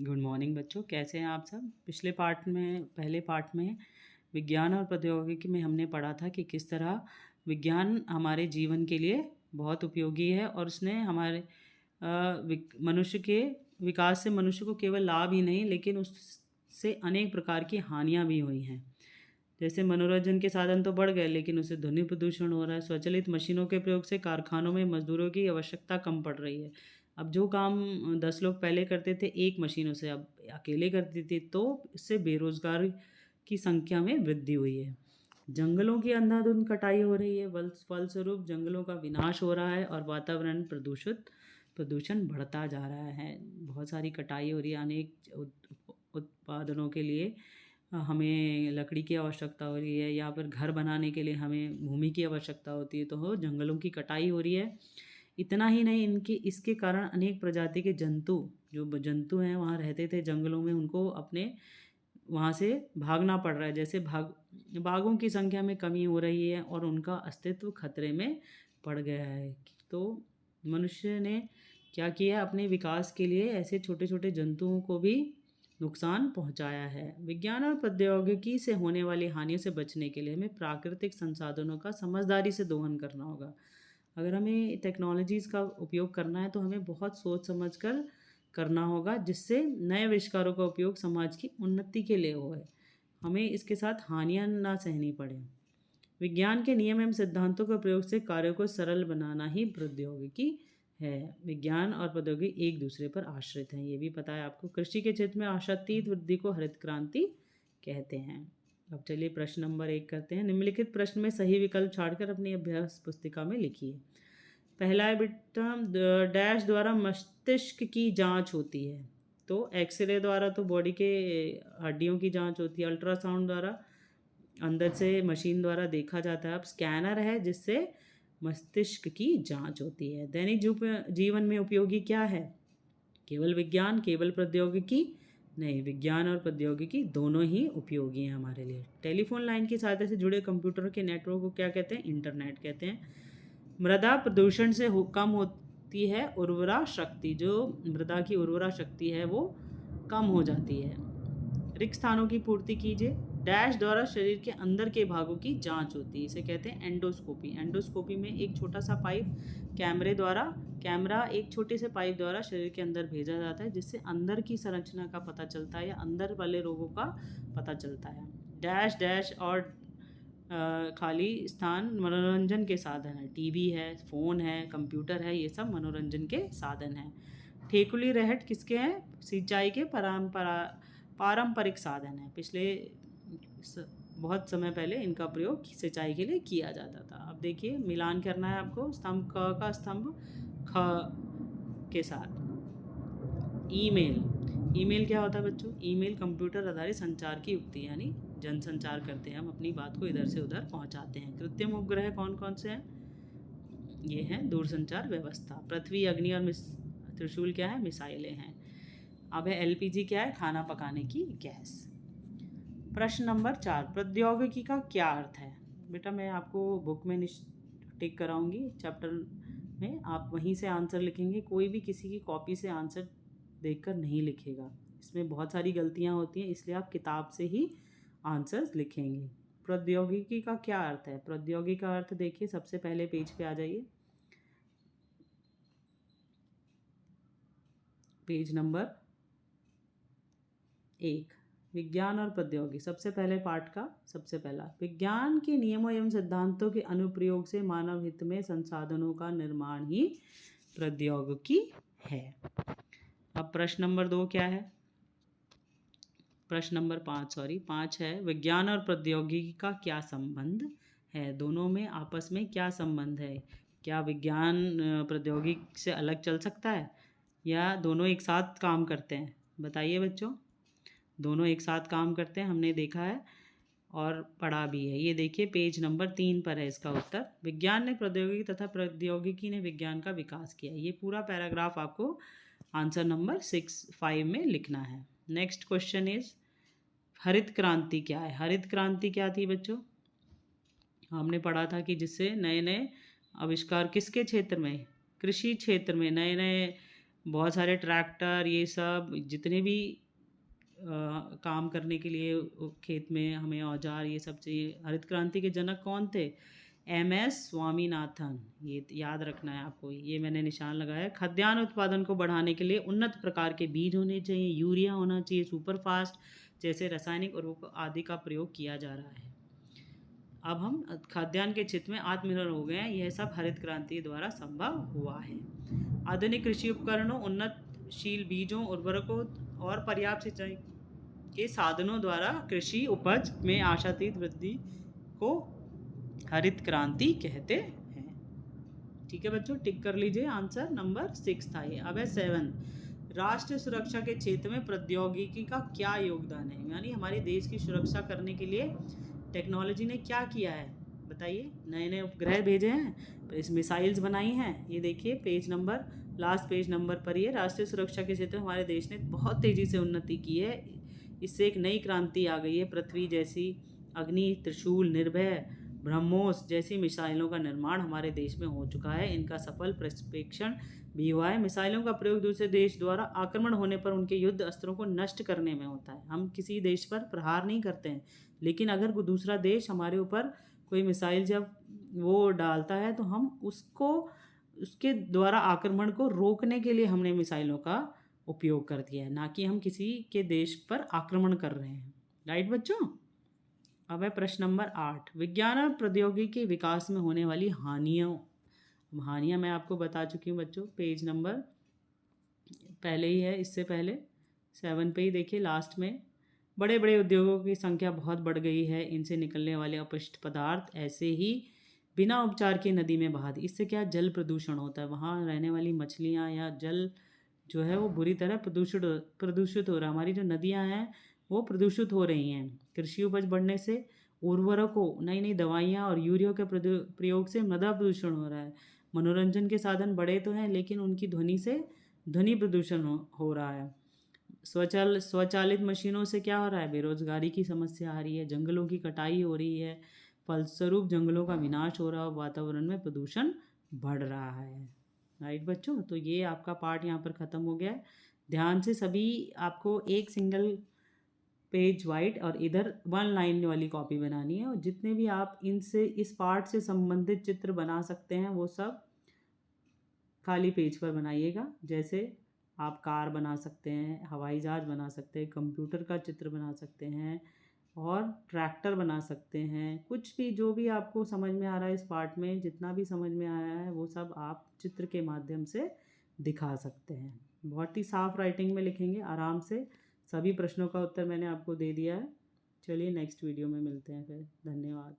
Good morning बच्चों, कैसे हैं आप सब। पहले पार्ट में विज्ञान और प्रौद्योगिकी में हमने पढ़ा था कि किस तरह विज्ञान हमारे जीवन के लिए बहुत उपयोगी है और उसने हमारे मनुष्य के विकास से मनुष्य को केवल लाभ ही नहीं लेकिन उससे अनेक प्रकार की हानियां भी हुई हैं। जैसे मनोरंजन के साधन तो बढ़ गए लेकिन उससे ध्वनि प्रदूषण हो रहा है। स्वचालित मशीनों के प्रयोग से कारखानों में मजदूरों की आवश्यकता कम पड़ रही है। अब जो काम 10 लोग पहले करते थे एक मशीनों से, अब अकेले करते थे, तो इससे बेरोजगार की संख्या में वृद्धि हुई है। जंगलों की अंधाधुंध कटाई हो रही है, फलस्वरूप जंगलों का विनाश हो रहा है और वातावरण प्रदूषण बढ़ता जा रहा है। बहुत सारी कटाई हो रही है, अनेक उत्पादनों के लिए हमें लकड़ी की आवश्यकता हो रही है या फिर घर बनाने के लिए हमें भूमि की आवश्यकता होती है, तो जंगलों की कटाई हो रही है। इतना ही नहीं, इसके कारण अनेक प्रजाति के जंतु हैं वहाँ रहते थे जंगलों में, उनको अपने वहाँ से भागना पड़ रहा है। जैसे बाघों की संख्या में कमी हो रही है और उनका अस्तित्व खतरे में पड़ गया है। तो मनुष्य ने क्या किया, अपने विकास के लिए ऐसे छोटे छोटे जंतुओं को भी नुकसान पहुंचाया है। विज्ञान और प्रौद्योगिकी से होने वाली हानियों से बचने के लिए हमें प्राकृतिक संसाधनों का समझदारी से दोहन करना होगा। अगर हमें टेक्नोलॉजीज़ का उपयोग करना है तो हमें बहुत सोच समझ कर करना होगा, जिससे नए आविष्कारों का उपयोग समाज की उन्नति के लिए हो। हमें इसके साथ हानियां ना सहनी पड़े। विज्ञान के नियम एवं सिद्धांतों के प्रयोग से कार्यों को सरल बनाना ही प्रौद्योगिकी है। विज्ञान और प्रौद्योगिकी एक दूसरे पर आश्रित हैं, ये भी पता है आपको। कृषि के क्षेत्र में आशातीत वृद्धि को हरित क्रांति कहते हैं। अब चलिए प्रश्न नंबर 1 करते हैं। निम्नलिखित प्रश्न में सही विकल्प छाड़कर अपनी अभ्यास पुस्तिका में लिखिए। पहला है बेटा, डैश द्वारा मस्तिष्क की जांच होती है। तो एक्सरे द्वारा तो बॉडी के हड्डियों की जांच होती है, अल्ट्रासाउंड द्वारा अंदर से मशीन द्वारा देखा जाता है। अब स्कैनर है जिससे मस्तिष्क की जांच होती है। दैनिक जीवन में उपयोगी क्या है? केवल विज्ञान, केवल प्रौद्योगिकी नहीं, विज्ञान और प्रौद्योगिकी दोनों ही उपयोगी हैं हमारे लिए। टेलीफोन लाइन की सहायता से जुड़े कंप्यूटरों के नेटवर्क को क्या कहते हैं? इंटरनेट कहते हैं। मृदा प्रदूषण से कम होती है उर्वरा शक्ति, जो मृदा की उर्वरा शक्ति है वो कम हो जाती है। रिक्त स्थानों की पूर्ति कीजिए। डैश द्वारा शरीर के अंदर के भागों की जांच होती है, इसे कहते हैं एंडोस्कोपी। एंडोस्कोपी में एक छोटा सा पाइप कैमरा एक छोटे से पाइप द्वारा शरीर के अंदर भेजा जाता है, जिससे अंदर की संरचना का पता चलता है या अंदर वाले रोगों का पता चलता है। डैश डैश और खाली स्थान मनोरंजन के साधन है। टीवी है, फ़ोन है, कंप्यूटर है, ये सब मनोरंजन के साधन हैं। ठेकुली रहट किसके हैं? सिंचाई के पारंपरिक साधन है। बहुत समय पहले इनका प्रयोग सिंचाई के लिए किया जाता था। अब देखिए, मिलान करना है आपको स्तंभ क का स्तंभ ख के साथ। ईमेल क्या होता है बच्चों? ईमेल कंप्यूटर आधारित संचार की युक्ति, यानी जनसंचार करते हैं, हम अपनी बात को इधर से उधर पहुंचाते हैं। कृत्रिम उपग्रह कौन कौन से हैं? ये हैं दूरसंचार व्यवस्था। पृथ्वी, अग्नि और त्रिशूल क्या है? मिसाइलें हैं। अब है एलपीजी, क्या है? खाना पकाने की गैस। प्रश्न नंबर 4, प्रौद्योगिकी का क्या अर्थ है? बेटा मैं आपको बुक में टिक कराऊंगी, चैप्टर में आप वहीं से आंसर लिखेंगे। कोई भी किसी की कॉपी से आंसर देखकर नहीं लिखेगा, इसमें बहुत सारी गलतियां होती हैं, इसलिए आप किताब से ही आंसर्स लिखेंगे। प्रौद्योगिकी का क्या अर्थ है? प्रौद्योगिकी का अर्थ देखिए, सबसे पहले पेज पे आ जाइए, पेज नंबर 1, विज्ञान और प्रौद्योगिकी। सबसे पहले पार्ट का सबसे पहला, विज्ञान के नियमों एवं सिद्धांतों के अनुप्रयोग से मानव हित में संसाधनों का निर्माण ही प्रौद्योगिकी है। अब प्रश्न नंबर 2 क्या है? प्रश्न नंबर 5 है, विज्ञान और प्रौद्योगिकी का क्या संबंध है? दोनों में आपस में क्या संबंध है? क्या विज्ञान प्रौद्योगिकी से अलग चल सकता है या दोनों एक साथ काम करते हैं? बताइए बच्चों। दोनों एक साथ काम करते हैं, हमने देखा है और पढ़ा भी है। ये देखिए पेज नंबर 3 पर है इसका उत्तर। विज्ञान ने प्रौद्योगिकी तथा प्रौद्योगिकी ने विज्ञान का विकास किया। ये पूरा पैराग्राफ आपको आंसर नंबर 5 में लिखना है। नेक्स्ट क्वेश्चन इज, हरित क्रांति क्या है? हरित क्रांति क्या थी बच्चों? हमने पढ़ा था कि जिससे नए नए आविष्कार किसके क्षेत्र में? कृषि क्षेत्र में नए नए बहुत सारे ट्रैक्टर, ये सब जितने भी काम करने के लिए खेत में हमें औजार ये सब चाहिए। हरित क्रांति के जनक कौन थे? एम.एस. स्वामीनाथन। ये याद रखना है आपको, ये मैंने निशान लगाया है। खाद्यान्न उत्पादन को बढ़ाने के लिए उन्नत प्रकार के बीज होने चाहिए, यूरिया होना चाहिए, सुपर फास्ट जैसे रासायनिक उर्वरकों आदि का प्रयोग किया जा रहा है। अब हम खाद्यान्न के क्षेत्र में आत्मनिर्भर हो गए हैं, यह सब हरित क्रांति द्वारा संभव हुआ है। आधुनिक कृषि उपकरणों, उन्नतशील बीजों, उर्वरकों और पर्याप्त सिंचाई के साधनों द्वारा कृषि उपज में आशातीत वृद्धि को हरित क्रांति कहते हैं। ठीक है बच्चों, टिक कर लीजिए। आंसर नंबर 6 था ये। अब है 7, राष्ट्रीय सुरक्षा के क्षेत्र में प्रौद्योगिकी का क्या योगदान है? यानी हमारे देश की सुरक्षा करने के लिए टेक्नोलॉजी ने क्या किया है बताइए। नए नए उपग्रह भेजे हैं, इस मिसाइल्स बनाई हैं। ये देखिए page number, last page number पर ये राष्ट्रीय सुरक्षा के क्षेत्र में हमारे देश ने बहुत तेज़ी से उन्नति की है। इससे एक नई क्रांति आ गई है। पृथ्वी जैसी, अग्नि, त्रिशूल, निर्भय, ब्रह्मोस जैसी मिसाइलों का निर्माण हमारे देश में हो चुका है। इनका सफल प्रक्षेपण भी हुआ है। मिसाइलों का प्रयोग दूसरे देश द्वारा आक्रमण होने पर उनके युद्ध अस्त्रों को नष्ट करने में होता है। हम किसी देश पर प्रहार नहीं करते हैं, लेकिन अगर कोई दूसरा देश हमारे ऊपर कोई मिसाइल जब वो डालता है तो हम उसको, उसके द्वारा आक्रमण को रोकने के लिए हमने मिसाइलों का उपयोग कर दिया है, ना कि हम किसी के देश पर आक्रमण कर रहे हैं। राइट बच्चों। अब है प्रश्न नंबर 8, विज्ञान और प्रौद्योगिकी के विकास में होने वाली हानियों। हानियाँ मैं आपको बता चुकी हूँ बच्चों, पेज नंबर पहले ही है, इससे पहले 7 पे ही देखिए लास्ट में। बड़े बड़े उद्योगों की संख्या बहुत बढ़ गई है, इनसे निकलने वाले अपशिष्ट पदार्थ ऐसे ही बिना उपचार के नदी में बहा दी। इससे क्या जल प्रदूषण होता है, वहाँ रहने वाली मछलियाँ या जल जो है वो बुरी तरह प्रदूषित हो रहा है। हमारी जो नदियाँ हैं वो प्रदूषित हो रही हैं। कृषि उपज बढ़ने से, उर्वरकों, नई नई दवाइयाँ और यूरिया के प्रयोग से मृदा प्रदूषण हो रहा है। मनोरंजन के साधन बड़े तो हैं, लेकिन उनकी ध्वनि से ध्वनि प्रदूषण हो रहा है। स्वचालित मशीनों से क्या हो रहा है? बेरोजगारी की समस्या आ रही है, जंगलों की कटाई हो रही है, फलस्वरूप जंगलों का विनाश हो रहा है, वातावरण में प्रदूषण बढ़ रहा है। राइट बच्चों, तो ये आपका पार्ट यहाँ पर ख़त्म हो गया है। ध्यान से सभी आपको एक सिंगल पेज वाइट और इधर 1 लाइन वाली कॉपी बनानी है, और जितने भी आप इनसे इस पार्ट से संबंधित चित्र बना सकते हैं वो सब खाली पेज पर बनाइएगा। जैसे आप कार बना सकते हैं, हवाई जहाज़ बना सकते हैं, कंप्यूटर का चित्र बना सकते हैं और ट्रैक्टर बना सकते हैं। कुछ भी जो भी आपको समझ में आ रहा है इस पार्ट में, जितना भी समझ में आया है वो सब आप चित्र के माध्यम से दिखा सकते हैं। बहुत ही साफ राइटिंग में लिखेंगे आराम से। सभी प्रश्नों का उत्तर मैंने आपको दे दिया है। चलिए नेक्स्ट वीडियो में मिलते हैं फिर। धन्यवाद।